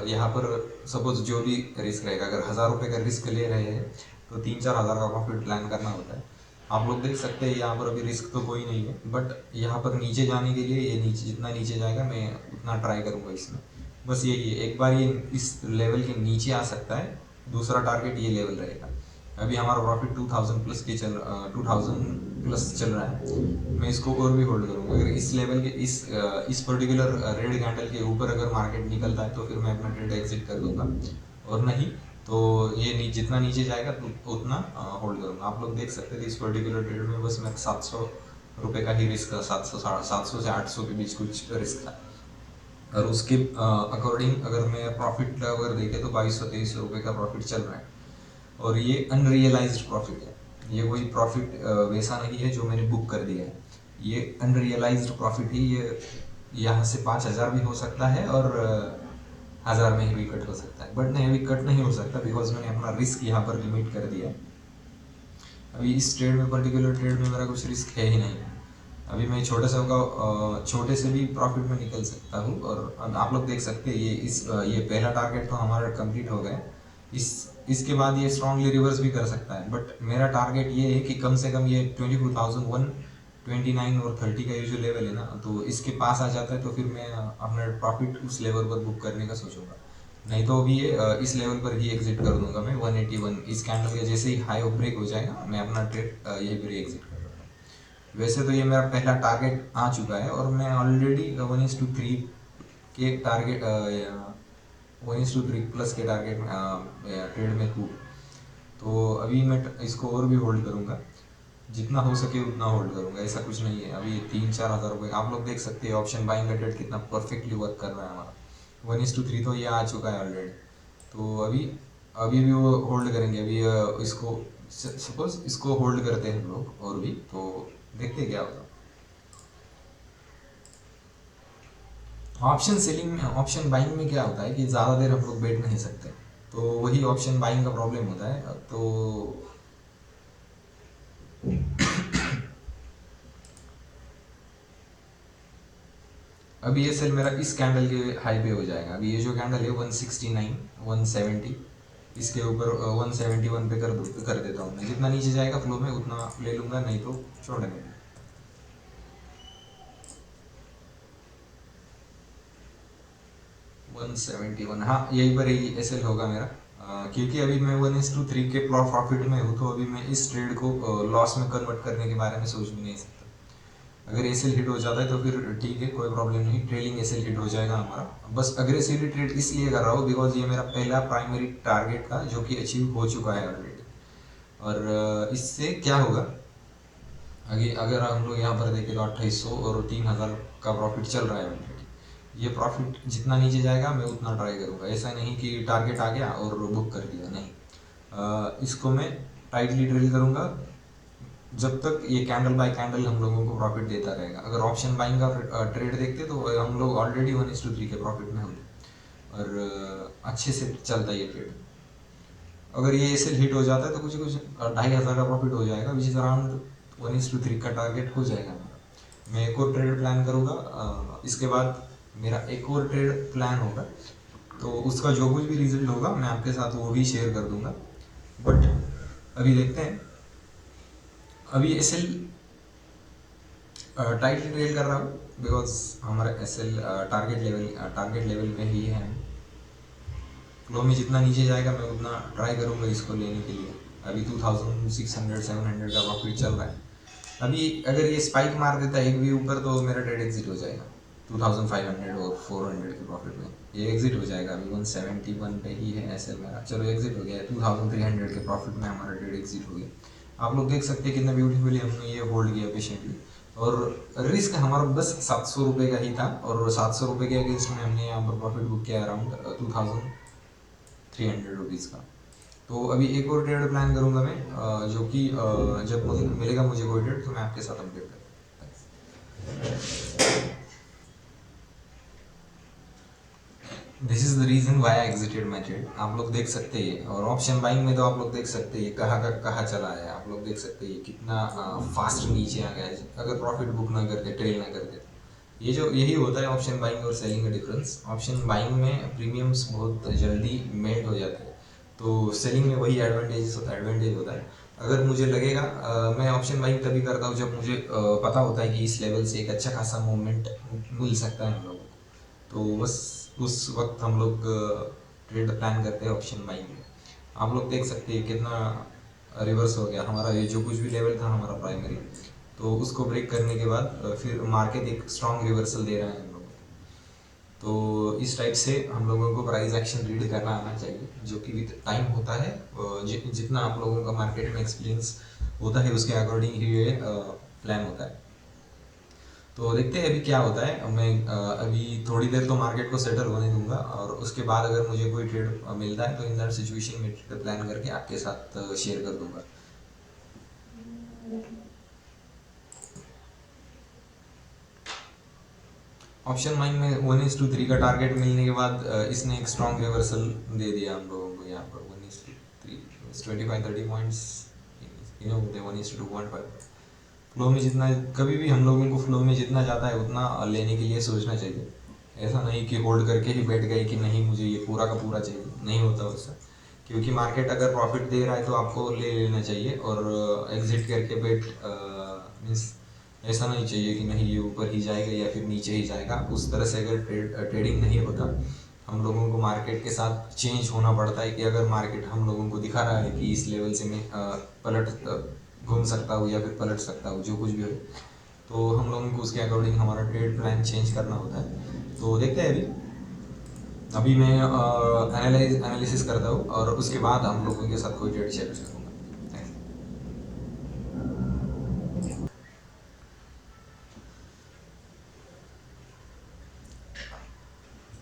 यहाँ पर सपोज जो भी रिस्क रहेगा, अगर 1000 रुपये का रिस्क ले रहे हैं तो 3-4 हज़ार का प्रॉफिट प्लान करना होता है। आप लोग देख सकते हैं यहाँ पर अभी रिस्क तो कोई नहीं है, बट यहाँ पर नीचे जाने के लिए ये नीचे जितना नीचे जाएगा मैं उतना ट्राई करूँगा इसमें। बस यही है, एक बार ये इस लेवल के नीचे आ सकता है, दूसरा टारगेट ये लेवल रहेगा। अभी हमारा प्रॉफिट 2000 प्लस के 2000 प्लस चल रहा है, मैं इसको और भी होल्ड करूँगा। अगर इस लेवल के इस पर्टिकुलर रेड कैंडल के ऊपर अगर मार्केट निकलता है तो फिर मैं अपना ट्रेड एग्जिट कर दूंगा, और नहीं तो ये जितना नीचे जाएगा तो उतना होल्ड करूँगा। आप लोग देख सकते थे इस पर्टिकुलर ट्रेड में बस मैं 700 रुपये का ही रिस्क था, 700 से 800 के बीच कुछ रिस्क था, और उसके अकॉर्डिंग अगर मैं प्रॉफिट अगर देखे तो 2200-2300 रुपये का प्रॉफिट चल रहा है, और ये अनरियलाइज्ड प्रॉफिट है। ये कोई प्रॉफिट वैसा नहीं है जो मैंने बुक कर दिया है, ये अनरियलाइज्ड प्रॉफिट ही। ये यहाँ से 5000 भी हो सकता है और 1000 में ही भी कट हो सकता है, बट नहीं अभी कट नहीं हो सकता बिकॉज मैंने अपना रिस्क यहाँ पर लिमिट कर दिया है। अभी इस ट्रेड में पर्टिकुलर ट्रेड में मेरा कुछ रिस्क है ही नहीं। अभी मैं छोटे से भी प्रॉफिट में निकल सकता हूँ, और अब आप लोग देख सकते हैं ये पहला टारगेट तो हमारा कंप्लीट हो गया। इसके बाद ये स्ट्रांगली रिवर्स भी कर सकता है, बट मेरा टारगेट ये है कि कम से कम ये 24,129 और 30 का ये जो लेवल है ना, तो इसके पास आ जाता है तो फिर मैं अपना प्रॉफिट उस लेवल पर बुक करने का सोचूंगा। नहीं तो अभी ये इस लेवल पर ही एग्जिट कर दूंगा मैं 181। इस कैंडल के जैसे ही हाई ब्रेक हो जाएगा मैं अपना ट्रेड यही पर ही एग्जिट कर दूंगा। वैसे तो ये मेरा पहला टारगेट आ चुका है, और मैं ऑलरेडी 1:3 के टारगेट 1:3 प्लस के टारगेट ट्रेड में हूँ। तो अभी मैं इसको और भी होल्ड करूँगा, जितना हो सके उतना होल्ड करूँगा, ऐसा कुछ नहीं है। अभी 3-4 हज़ार रुपये आप लोग देख सकते हैं ऑप्शन बाइंग का ट्रेड कितना परफेक्टली वर्क कर रहा है हमारा। 1:3 तो ये आ चुका है ऑलरेडी, तो अभी भी वो होल्ड करेंगे। अभी इसको सपोज इसको होल्ड करते हैं हम लोग और भी, तो देखते हैं क्या होगा। ऑप्शन सेलिंग में ऑप्शन बाइंग में क्या होता है कि ज़्यादा देर हम लोग बैठ नहीं सकते, तो वही ऑप्शन बाइंग का प्रॉब्लम होता है। तो अभी ये सेल मेरा इस कैंडल के हाई पे हो जाएगा। अभी ये जो कैंडल है 169 170, इसके ऊपर 171 पे कर देता हूँ मैं। जितना नीचे जाएगा फ्लो में उतना ले लूँगा, नहीं तो छोड़ देंगे। 171, हाँ यही पर ही एसएल होगा मेरा, क्योंकि अभी मैं 1:3 के प्रॉफिट में हूँ, तो अभी मैं इस ट्रेड को लॉस में कन्वर्ट करने के बारे में सोच भी नहीं सकता। अगर एसएल हिट हो जाता है तो फिर ठीक है, कोई प्रॉब्लम नहीं, ट्रेलिंग एसएल हिट हो जाएगा हमारा। बस अग्रेसिवली ट्रेड इसलिए कर रहा हूँ बिकॉज ये मेरा पहला प्राइमरी टारगेट था जो कि अचीव हो चुका है ऑलरेडी। और इससे क्या होगा, आगे अगर हम लोग यहाँ पर देखें तो 2800 और 3000 का प्रॉफिट चल रहा है ऑलरेडी। ये प्रॉफिट जितना नीचे जाएगा मैं उतना ट्राई करूँगा, ऐसा नहीं कि टारगेट आ गया और बुक कर दिया, नहीं। इसको मैं टाइटली ड्रिल करूँगा जब तक ये कैंडल बाय कैंडल हम लोगों को प्रॉफिट देता रहेगा। अगर ऑप्शन बाइंग का ट्रेड देखते तो हम लोग ऑलरेडी 1:3 के प्रॉफिट में होते, और अच्छे से चलता है ये ट्रेड। अगर ये ऐसे हिट हो जाता है तो कुछ 2500 का प्रॉफिट हो जाएगा, विच इज़ अराउंड 1:3 का टारगेट हो जाएगा मेरा। मैं एक और ट्रेड प्लान करूँगा, इसके बाद मेरा एक और ट्रेड प्लान होगा, तो उसका जो कुछ भी रिजल्ट होगा मैं आपके साथ वो भी शेयर कर दूंगा। बट अभी देखते हैं। अभी एसएल टाइट ट्रेड कर रहा हूँ बिकॉज हमारा एस एल टारगेट लेवल पे ही है। फ्लो में जितना नीचे जाएगा मैं उतना ट्राई करूँगा इसको लेने के लिए। अभी 2600 700 का प्रॉफिट चल रहा है। अभी अगर ये स्पाइक मार देता है एक भी ऊपर तो मेरा ट्रेड एग्जिट हो जाएगा 2500 और 400 के प्रॉफिट में ये एग्जिट हो जाएगा। अभी 171 पे ही है एस एल मेरा, चलो एग्जिट हो गया। 2300 के प्रॉफिट में हमारा ट्रेड एग्जिट हो गया। आप लोग देख सकते हैं कितना ब्यूटीफुली हमने ये होल्ड किया पेशेंटली। और रिस्क हमारा बस 700 रुपये का ही था और 700 रुपये के अगेंस्ट में हमने यहाँ पर प्रॉफिट बुक किया अराउंड 2300 रुपीज़ का। तो अभी एक और ट्रेड प्लान करूंगा मैं, जो कि जब मुझे मिलेगा मुझे कोई ट्रेड तो मैं आपके साथ अपडेट करूँगा। This is the reason why I exited my trade. आप लोग देख सकते हैं और ऑप्शन बाइंग में तो आप लोग देख सकते हैं कहाँ का कहाँ चला है। आप लोग देख सकते हैं कितना फास्ट नीचे आ गया है अगर प्रॉफिट बुक ना करके ट्रेल ना करके। ये जो यही होता है ऑप्शन बाइंग और सेलिंग का डिफरेंस। ऑप्शन बाइंग में प्रीमियम्स बहुत जल्दी मेल्ट हो जाते हैं, तो सेलिंग में वही एडवांटेज होता है। अगर मुझे लगेगा मैं ऑप्शन बाइंग तभी करता हूँ जब मुझे पता होता है कि इस लेवल से एक अच्छा खासा मूवमेंट मिल सकता है हम लोगों को। तो बस उस वक्त हम लोग ट्रेड प्लान करते हैं ऑप्शन बाइंग में। आप लोग देख सकते हैं कितना रिवर्स हो गया हमारा। ये जो कुछ भी लेवल था हमारा प्राइमरी, तो उसको ब्रेक करने के बाद फिर मार्केट एक स्ट्रॉन्ग रिवर्सल दे रहा है हम लोगों को। तो इस टाइप से हम लोगों को प्राइस एक्शन रीड करना आना चाहिए, जो कि विद टाइम होता है। जितना आप लोगों का मार्केट में एक्सपीरियंस होता है उसके अकॉर्डिंग ही ये प्लान होता है। तो देखते हैं अभी क्या होता है। मैं अभी थोड़ी देर तो मार्केट को सेटल होने दूंगा और उसके बाद अगर मुझे कोई ट्रेड मिलता है तो इन दैट सिचुएशन में ट्रेड प्लान करके आपके साथ शेयर कर दूंगा। ऑप्शन माइंड में 1:3 का टारगेट मिलने के बाद इसने एक स्ट्रॉन्ग रिवर्सल दे दिया हम लोगों को। यहाँ पर 1:3 25-30 पॉइंट्स यू नो 1:2.5। फ्लो में जितना कभी भी हम लोगों को फ्लो में जितना जाता है उतना लेने के लिए सोचना चाहिए। ऐसा नहीं कि होल्ड करके ही बैठ गए कि नहीं मुझे ये पूरा का पूरा चाहिए, नहीं होता उससे। क्योंकि मार्केट अगर प्रॉफिट दे रहा है तो आपको ले लेना चाहिए और एग्जिट करके बैठ मीन्स ऐसा नहीं चाहिए कि नहीं ये ऊपर ही जाएगा या फिर नीचे ही जाएगा। उस तरह से अगर ट्रेडिंग नहीं होता, हम लोगों को मार्केट के साथ चेंज होना पड़ता है कि अगर मार्केट हम लोगों को दिखा रहा है कि इस लेवल से मैं पलट घूम सकता हूँ या फिर पलट सकता हूँ, जो कुछ भी हो, तो हम लोगों को उसके अकॉर्डिंग हमारा ट्रेड प्लान चेंज करना होता है। तो देखते हैं अभी मैं एनालिसिस करता हूँ और उसके बाद हम लोगों के साथ कोई ट्रेड शेयर करूँगा।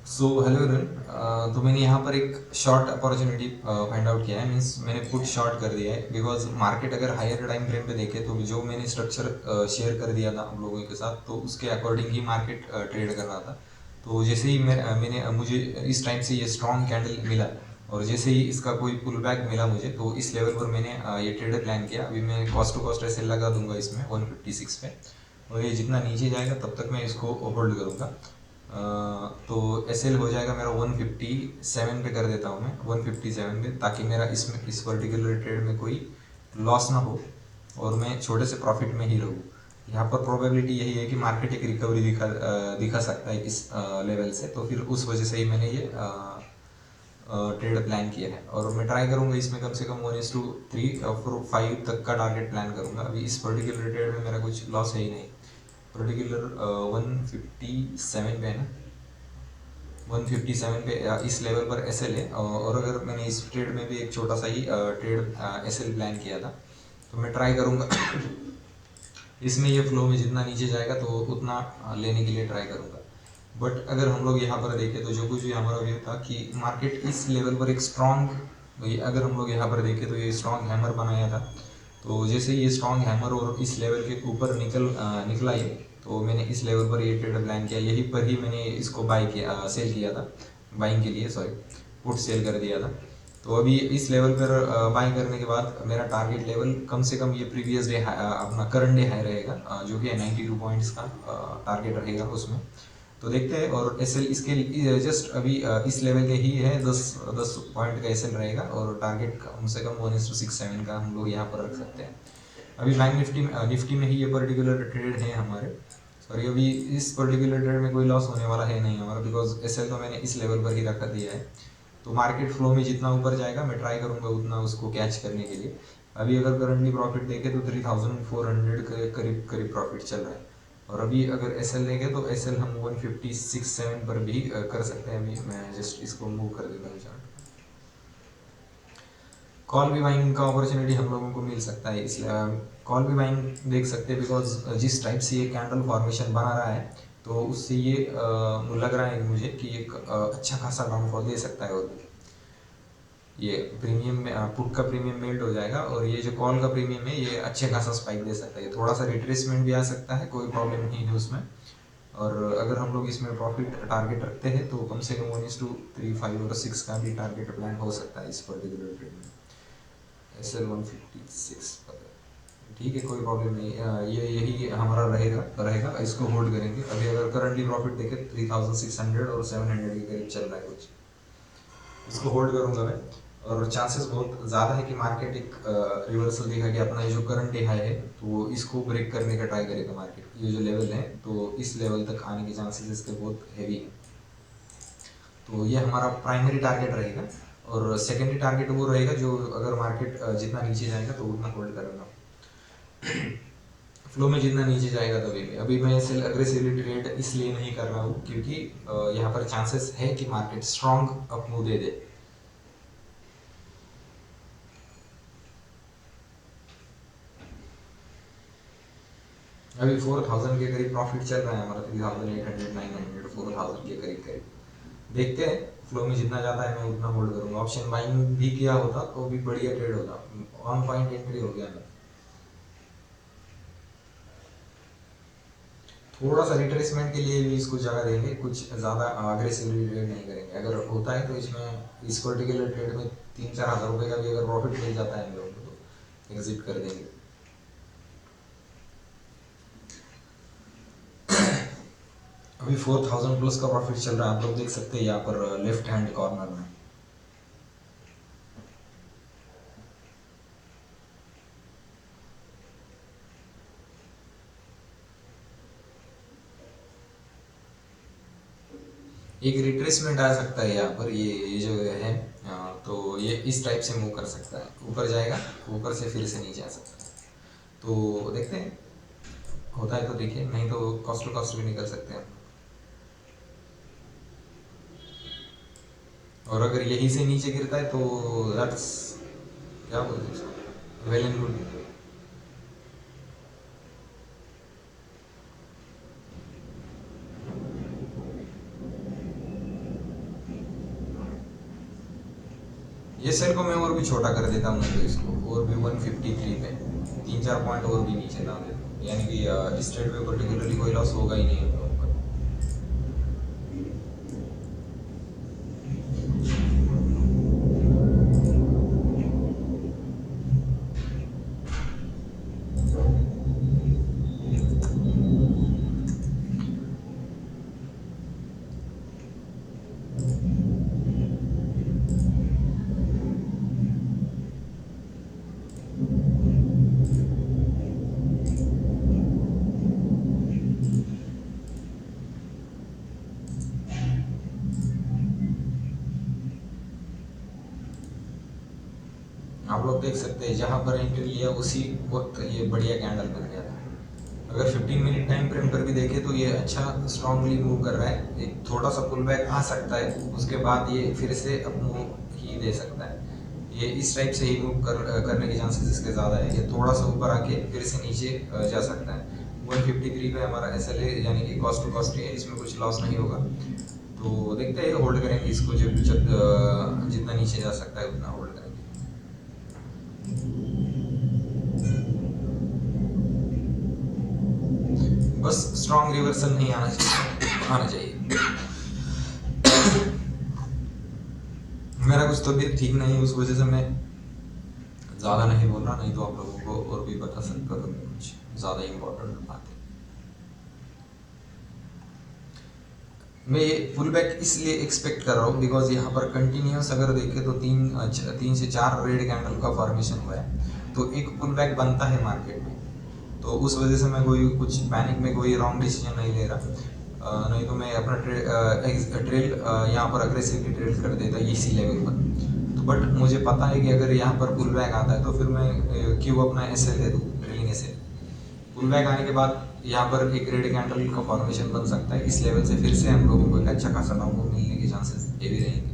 सो हेलो एवरीवन, तो मैंने यहाँ पर एक शॉर्ट अपॉर्चुनिटी फाइंड आउट किया है। मीन्स मैंने पुट शॉर्ट कर दिया है बिकॉज मार्केट अगर हायर टाइम फ्रेम पे देखे तो जो मैंने स्ट्रक्चर शेयर कर दिया था आप लोगों के साथ, तो उसके अकॉर्डिंग ही मार्केट ट्रेड कर रहा था। तो जैसे ही मैंने मुझे इस टाइम से ये स्ट्रॉन्ग कैंडल मिला और जैसे ही इसका कोई पुल बैक मिला मुझे, तो इस लेवल पर मैंने ये ट्रेड प्लान किया। अभी मैं कॉस्ट टू कॉस्ट ऐसे लगा दूंगा इसमें 156 पे, और ये जितना नीचे जाएगा तब तक मैं इसको होल्ड करूँगा। तो एस एल हो जाएगा मेरा 157 पे कर देता हूँ मैं 157 पे, ताकि मेरा इसमें इस पर्टिकुलर ट्रेड में कोई लॉस ना हो और मैं छोटे से प्रॉफिट में ही रहूँ। यहाँ पर प्रोबेबिलिटी यही है कि मार्केट एक रिकवरी दिखा सकता है इस लेवल से, तो फिर उस वजह से ही मैंने ये ट्रेड प्लान किया है। और मैं ट्राई करूँगा इसमें कम से कम 1:3 और 5 तक का टारगेट प्लान करूँगा। अभी इस पर्टिकुलर ट्रेड में मेरा कुछ लॉस है ही नहीं। पर्टिकुलर 157 पे है ना, 157 पे इस लेवल पर एस एल है। और अगर मैंने इस ट्रेड में भी एक छोटा सा ही ट्रेड एस एल प्लान किया था, तो मैं ट्राई करूँगा इसमें ये फ्लो में जितना नीचे जाएगा तो उतना लेने के लिए ट्राई करूँगा। बट अगर हम लोग यहाँ पर देखें तो जो कुछ भी हमारा व्यू था कि मार्केट इस लेवल पर एक स्ट्रॉन्ग, अगर हम लोग यहाँ पर देखें तो ये स्ट्रॉन्ग हैमर बनाया था। तो जैसे ये स्ट्रॉन्ग हैमर और इस लेवल के ऊपर निकला ये, तो मैंने इस लेवल पर ये ट्रेड प्लान किया। यहीं पर ही मैंने इसको सेल किया था, बाइंग के लिए सॉरी पुट सेल कर दिया था। तो अभी इस लेवल पर बाई करने के बाद मेरा टारगेट लेवल कम से कम ये प्रीवियस डे अपना करंट डे हाई रहेगा, जो कि 92 पॉइंट्स का टारगेट रहेगा उसमें। तो देखते हैं। और एस एल इसके जस्ट अभी इस लेवल के ही है, 10 पॉइंट का एस एल रहेगा और टारगेट कम से कम 1:67 का हम लोग यहाँ पर रख सकते हैं। अभी बैंक निफ्टी में ही ये पर्टिकुलर ट्रेड है हमारे, सॉरी अभी इस पर्टिकुलर ट्रेड में कोई लॉस होने वाला है नहीं हमारा, बिकॉज एसएल तो मैंने इस लेवल पर ही रखा दिया है। तो मार्केट फ्लो में जितना ऊपर जाएगा मैं ट्राई करूँगा उतना उसको कैच करने के लिए। अभी अगर करंटली प्रॉफिट देखें तो 3400 के करीब करीब प्रॉफिट चल रहा है। और अभी अगर एसएल देखें तो एसएल हम 156.7 पर भी कर सकते हैं। अभी मैं जस्ट इसको मूव कर देता हूँ चार्ट। कॉल भी बाइंग का अपॉर्चुनिटी हम लोगों को मिल सकता है, इसलिए कॉल भी बाइंग देख सकते हैं, बिकॉज जिस टाइप से ये कैंडल फॉर्मेशन बना रहा है तो उससे ये लग रहा है मुझे कि एक अच्छा खासा डाउनफॉल दे सकता है। और ये प्रीमियम में पुट का प्रीमियम मेल्ट हो जाएगा और ये जो कॉल का प्रीमियम है ये अच्छे खासा स्पाइक दे सकता है। थोड़ा सा रिट्रेसमेंट भी आ सकता है, कोई प्रॉब्लम नहीं है उसमें। और अगर हम लोग इसमें प्रॉफिट टारगेट रखते हैं तो कम से कम 1:3, 5 और 6 का भी टारगेट प्लान हो सकता है इस पर्टिकुलर ट्रेड में। SL 156 पर ठीक है, कोई प्रॉब्लम नहीं। ये यही हमारा रहेगा इसको होल्ड करेंगे। अभी अगर करंटली प्रॉफिट देखें 3600 और 700 के करीब चल रहा है कुछ, इसको होल्ड करूंगा मैं। और चांसेस बहुत ज़्यादा है कि मार्केट एक रिवर्सल दिखाएगी अपना ये जो करंट हाई है, तो इसको ब्रेक करने का ट्राई करेगा मार्केट। ये जो लेवल है तो इस लेवल तक आने के चांसेस इसके बहुत हैवी है। तो ये हमारा प्राइमरी टारगेट रहेगा। और सेकेंडरी टारगेट वो रहेगा जो अगर मार्केट जितना नीचे जाएगा तो उतना होल्ड करेगा। फ्लो में जितना नीचे जाएगा तो भी अभी मैं इसे अग्रेसिवली ट्रेड इसलिए नहीं कर रहा हूँ क्योंकि यहाँ पर चांसेस है कि मार्केट स्ट्रॉन्ग अप मूव दे दे। अभी 4000 के करीब प्रॉफिट चल रहा है हमारा, 3800, 900, 4000 के करीब करीब। देखते हैं फ्लो में जितना जाता है मैं उतना होल्ड करूंगा। ऑप्शन बाइंग भी किया होता तो भी बढ़िया ट्रेड होता। ऑन पॉइंट एंट्री हो गया मैं। थोड़ा सा रिट्रेसमेंट के लिए भी इसको जगह देंगे, कुछ ज़्यादा अग्रेसिवली ट्रेड नहीं करेंगे। अगर होता है तो इसमें इस पर्टिकुलर ट्रेड में 3-4 हज़ार रुपये का भी अगर प्रॉफिट मिल जाता है हम लोगों को तो एग्जिट कर देंगे। अभी 4000 प्लस का प्रॉफिट चल रहा है, आप लोग देख सकते हैं यहाँ पर लेफ्ट हैंड कॉर्नर में। एक रिट्रेसमेंट आ सकता है यहाँ पर, ये जो है तो ये इस टाइप से मूव कर सकता है, ऊपर जाएगा, ऊपर से फिर से नीचे आ सकता है। तो देखते हैं होता है तो देखिए, नहीं तो कॉस्ट टू कॉस्ट भी निकल सकते हैं। और अगर यहीं से नीचे गिरता है तो दैट्स क्या बोलते हैं उसको, वेल एंड गुड। ये सेल को मैं और भी छोटा कर देता हूँ तो इसको और भी 153 पे 3-4 पॉइंट और भी नीचे ला देता हूँ, यानी कि इस ट्रेड में पर्टिकुलरली कोई लॉस होगा ही नहीं हम लोगों को। आप लोग देख सकते हैं जहाँ पर एंट्री लिया उसी वक्त ये बढ़िया कैंडल बन गया था। अगर 15 मिनट टाइम फ्रेम पर भी देखें तो ये अच्छा स्ट्रांगली मूव कर रहा है। एक थोड़ा सा पुल बैक आ सकता है, उसके बाद ये फिर से अप मूव ही दे सकता है। ये इस टाइप से ही मूव करने के चांसेस इसके ज़्यादा है। ये थोड़ा सा ऊपर आके फिर से नीचे जा सकता है। 153 पे हमारा SLA यानी कि कॉस्ट टू कॉस्ट है, इसमें कुछ लॉस नहीं होगा। तो देखते हैं, होल्ड करेंगे इसको, जब जितना नीचे जा सकता है उतना होल्ड करेंगे। बस स्ट्रॉन्ग रिवर्सल नहीं आना चाहिए। मेरा कुछ तबीयत ठीक नहीं है, उस वजह से मैं ज़्यादा नहीं बोल रहा, नहीं तो आप लोगों को और भी बता सकता था मैं कुछ ज़्यादा इम्पोर्टेंट बातें। मैं ये पुल बैक इसलिए एक्सपेक्ट कर रहा हूँ बिकॉज यहाँ पर कंटिन्यूस अगर देखें तो तीन से चार रेड कैंडल का फॉर्मेशन हुआ है, तो एक पुल बैक बनता है मार्केट में। तो उस वजह से मैं कोई कुछ पैनिक में कोई रॉन्ग डिसीजन नहीं ले रहा। नहीं तो मैं अपना ट्रेल यहाँ पर अग्रेसिवली ट्रेल कर देता इसी लेवल पर। तो बट मुझे पता है कि अगर यहाँ पर पुल बैक आता है तो फिर मैं क्यों अपना एस एल दे दूँ, trailing S L. Pull back आने के बाद यहाँ पर एक रेड कैंडल का फॉर्मेशन बन सकता है, इस लेवल से फिर से हम लोगों को एक अच्छा खासा डाउन मिलने के चांसेस हेवी रहेंगे।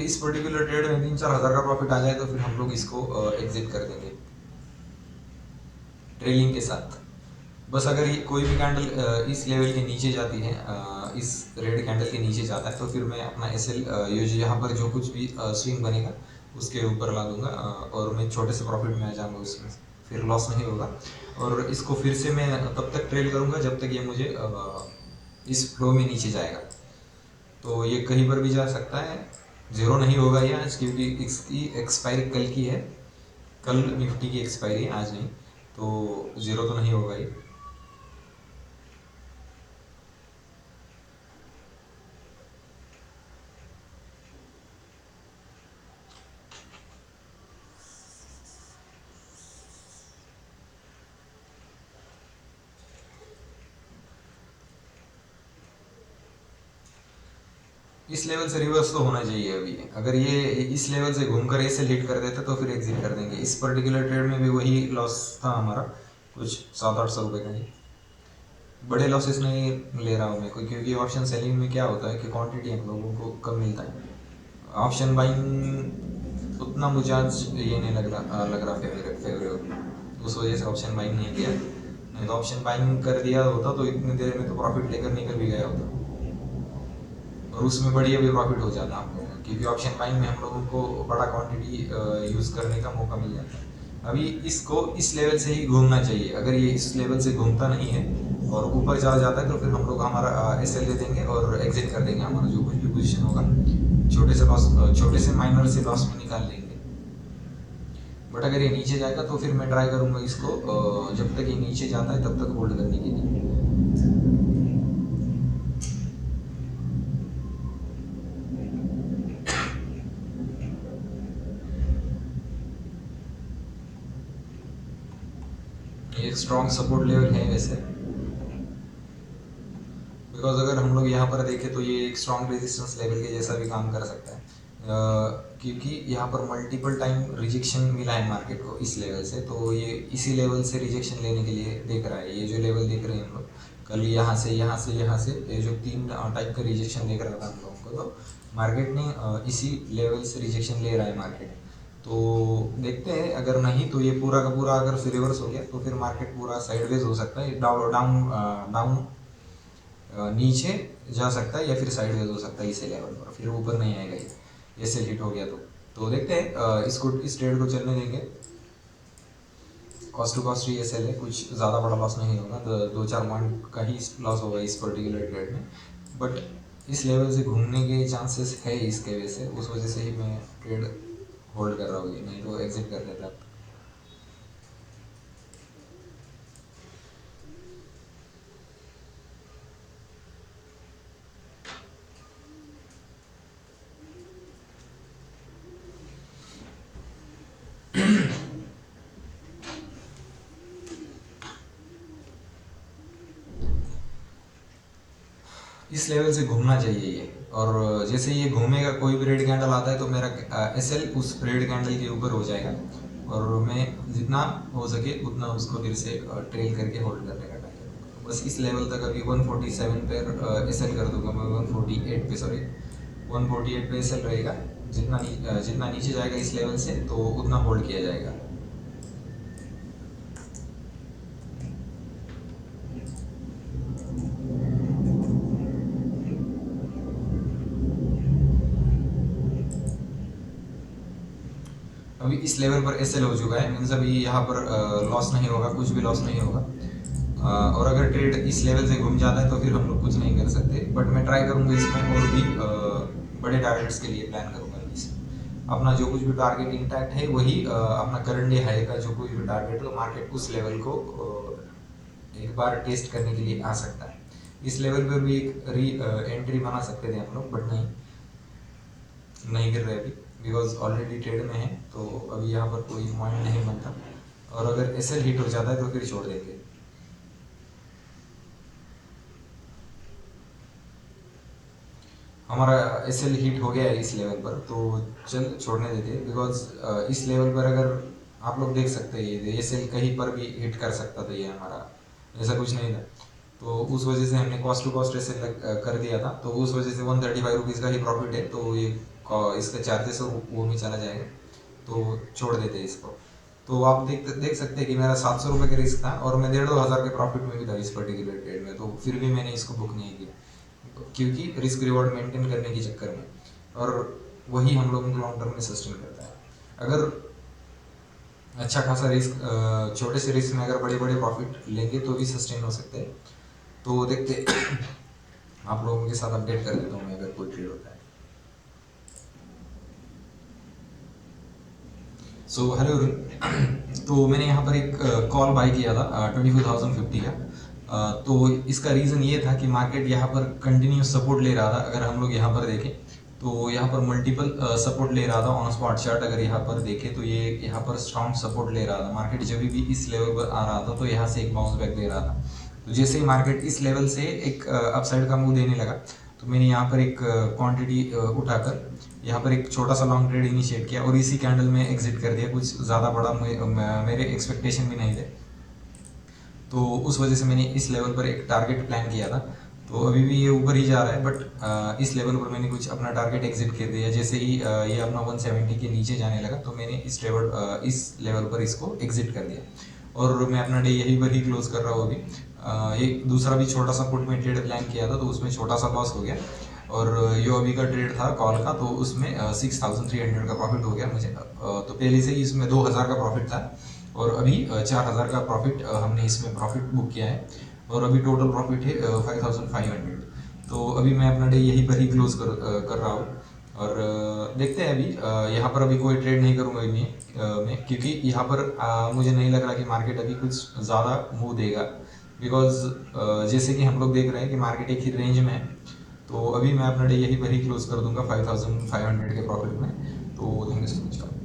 इस पर्टिकुलर ट्रेड में 3-4 हज़ार का प्रॉफिट आ जाए तो फिर हम लोग इसको एग्जिट कर देंगे ट्रेलिंग के साथ। बस अगर ये कोई भी कैंडल इस लेवल के नीचे जाती है, इस रेड कैंडल के नीचे जाता है, तो फिर मैं अपना एस एल यहाँ पर जो कुछ भी स्विंग बनेगा उसके ऊपर ला दूंगा, और मैं छोटे से प्रॉफिट में आ जाऊंगा उसमें, फिर लॉस नहीं होगा। और इसको फिर से मैं तब तक ट्रेल करूंगा जब तक ये मुझे इस फ्लो में नीचे जाएगा। तो ये कहीं पर भी जा सकता है, ज़ीरो नहीं होगा ये आज, क्योंकि इसकी एक्सपायरी कल की है, कल निफ्टी की एक्सपायरी है, आज नहीं। तो ज़ीरो तो नहीं होगा ये। इस लेवल से रिवर्स तो होना चाहिए अभी। अगर ये इस लेवल से घूमकर ऐसे लीड कर देते तो फिर एग्जिट कर देंगे। इस पर्टिकुलर ट्रेड में भी वही लॉस था हमारा, कुछ 700-800 रुपये का ही। बड़े लॉसेस नहीं ले रहा हूँ मैं, क्योंकि ऑप्शन सेलिंग में क्या होता है कि क्वांटिटी हम लोगों को कम मिलता है। ऑप्शन बाइंग उतना मुझे आज ये नहीं लग रहा फेवरेबल, उस वजह से ऑप्शन बाइंग नहीं किया। नहीं तो ऑप्शन बाइंग कर दिया होता तो इतनी देर में तो प्रॉफिट लेकर निकल भी गया होता, और उसमें बढ़िया भी प्रॉफिट हो जाता आप लोगों को, क्योंकि ऑप्शन बाइंग में हम लोगों को बड़ा क्वांटिटी यूज़ करने का मौका मिल जाता है। अभी इसको इस लेवल से ही घूमना चाहिए। अगर ये इस लेवल से घूमता नहीं है और ऊपर चला जाता है तो फिर हम लोग हमारा एस एल दे देंगे और एग्जिट कर देंगे। हमारा जो कुछ भी पोजिशन होगा छोटे से माइनर से लॉस में निकाल लेंगे। बट अगर ये नीचे जाएगा तो फिर मैं ट्राई करूँगा इसको, जब तक ये नीचे जाता है तब तक होल्ड करने के लिए। एक स्ट्रॉन्ग सपोर्ट लेवल है वैसे, बिकॉज अगर हम लोग यहाँ पर देखें तो ये एक स्ट्रॉन्ग रेजिस्टेंस लेवल के जैसा भी काम कर सकता है, क्योंकि यहाँ पर मल्टीपल टाइम रिजेक्शन मिला है मार्केट को इस लेवल से। तो ये इसी लेवल से रिजेक्शन लेने के लिए देख रहा है। ये जो लेवल देख रहे हैं हम लोग, कल यहाँ से ये जो 3 टाइप का रिजेक्शन देख रहा था हम लोगों को, तो मार्केट ने इसी लेवल से रिजेक्शन ले रहा है मार्केट। तो देखते हैं, अगर नहीं तो ये पूरा का पूरा अगर रिवर्स हो गया तो फिर मार्केट पूरा साइडवेज हो सकता है, डाउन नीचे जा सकता है, या फिर साइडवेज हो सकता है इसी लेवल पर, फिर ऊपर नहीं आएगा ये ऐसे हिट हो गया तो देखते हैं। इसको इस ट्रेड को चलने देंगे। Cost to cost S L है, कुछ ज़्यादा बड़ा लॉस नहीं होगा, 2-4 पॉइंट का ही लॉस होगा इस पर्टिकुलर ट्रेड में। बट इस लेवल से घूमने के चांसेस है इसके वजह से, उस वजह से ही मैं ट्रेड होल्ड कर रहा हूँ, नहीं तो एग्जिट कर देता। इस लेवल से घूमना चाहिए ये, और जैसे ये घूमेगा कोई भी रेड कैंडल आता है तो मेरा एस एल उस रेड कैंडल के ऊपर हो जाएगा, और मैं जितना हो सके उतना उसको फिर से ट्रेल करके होल्ड करने का ट्राई करूँगा। बस इस लेवल तक अभी 147 पर एस एल कर दूंगा मैं, 148 पे, सॉरी 148 पे एस एल रहेगा। जितना नीचे जाएगा इस लेवल से तो उतना होल्ड किया जाएगा। अभी इस लेवल पर एस एल हो चुका है, मीन्स अभी यहाँ पर लॉस नहीं होगा, कुछ भी लॉस नहीं होगा। और अगर ट्रेड इस लेवल से घूम जाता है तो फिर हम लोग कुछ नहीं कर सकते, बट मैं ट्राई करूँगा इसमें और भी बड़े टारगेट्स के लिए प्लान करूँगा इसमें। अपना जो कुछ भी टारगेट इंटैक्ट है वही अपना करंट डे हाई का जो कोई भी टारगेट हो, मार्केट उस लेवल को एक बार टेस्ट करने के लिए आ सकता है। इस लेवल पर भी एक एंट्री बना सकते थे हम लोग, बट नहीं कर रहे अभी, बिकॉज ऑलरेडी ट्रेड में है, तो अभी यहाँ पर कोई पॉइंट नहीं बनता। और अगर एसएल हिट हो जाता है तो फिर छोड़ देंगे। हमारा एसएल हिट हो गया है इस लेवल पर, तो चल छोड़ने देते हैं, बिकॉज इस लेवल पर अगर आप लोग देख सकते हैं एसएल कहीं पर भी हिट कर सकता था ये हमारा, ऐसा कुछ नहीं था। तो उस वजह से हमने कॉस्ट टू कॉस्ट एसएल कर दिया था, तो उस वजह से 135 रुपीज़ का ही प्रॉफिट है, तो ये इसका चार्जेस वो में चला जाएगा, तो छोड़ देते हैं इसको। तो आप देख सकते हैं कि मेरा 700 रुपये का रिस्क था और मैं 1,500 के प्रॉफिट में भी था इस पर्टिकुलर ट्रेड में, तो फिर भी मैंने इसको बुक नहीं किया क्योंकि रिस्क रिवॉर्ड मेंटेन करने के चक्कर में, और वही हम लोगों को लॉन्ग टर्म में सस्टेन करता है। अगर अच्छा खासा रिस्क, छोटे से रिस्क में अगर बड़े बड़े प्रॉफिट लेंगे तो भी सस्टेन हो सकते हैं। तो देखते आप लोगों के साथ अपडेट कर देता हूँ मैं अगर कोई ट्रेड होता है। सो हेलो, तो मैंने यहाँ पर एक कॉल बाय किया था 24,050 का। तो इसका रीज़न ये था कि मार्केट यहाँ पर कंटिन्यूस सपोर्ट ले रहा था। अगर हम लोग यहाँ पर देखें तो यहाँ पर मल्टीपल सपोर्ट ले रहा था ऑन स्पॉट चार्ट। अगर यहाँ पर देखें तो ये यहाँ पर स्ट्रॉन्ग सपोर्ट ले रहा था। मार्केट जब भी इस लेवल पर आ रहा था तो यहाँ से एक बाउंस बैक दे रहा था। तो जैसे ही मार्केट इस लेवल से एक अपसाइड का मूव देने लगा तो मैंने यहाँ पर एक क्वांटिटी उठाकर यहाँ पर एक छोटा सा लॉन्ग ट्रेड इनिशिएट किया और इसी कैंडल में एग्जिट कर दिया। कुछ ज़्यादा बड़ा मेरे एक्सपेक्टेशन भी नहीं थे, तो उस वजह से मैंने इस लेवल पर एक टारगेट प्लान किया था। तो अभी भी ये ऊपर ही जा रहा है, बट इस लेवल पर मैंने कुछ अपना टारगेट एग्जिट कर दिया। जैसे ही ये अपना 170 के नीचे जाने लगा तो मैंने इस लेवल पर इसको एग्जिट कर दिया और मैं अपना डे यही पर ही क्लोज कर रहा हूँ अभी। एक दूसरा भी छोटा सा पुट में ट्रेड प्लान किया था तो उसमें छोटा सा लॉस हो गया, और जो अभी का ट्रेड था कॉल का तो उसमें 6,300 का प्रॉफिट हो गया मुझे। तो पहले से ही इसमें 2,000 का प्रॉफिट था और अभी 4,000 का प्रॉफिट हमने इसमें प्रॉफिट बुक किया है, और अभी टोटल प्रॉफिट है 5,500। तो अभी मैं अपना डे यहीं पर ही क्लोज कर रहा हूँ, और देखते हैं अभी यहाँ पर अभी कोई ट्रेड नहीं करूँगा मैं क्योंकि यहाँ पर मुझे नहीं लग रहा कि मार्केट अभी कुछ ज़्यादा मूव देगा, बिकॉज जैसे कि हम लोग देख रहे हैं कि मार्केट एक ही रेंज में है। तो अभी मैं अपना डे यहीं पर ही क्लोज कर दूंगा 5,500 के प्रॉफिट में। तो थैंक यू सो मच।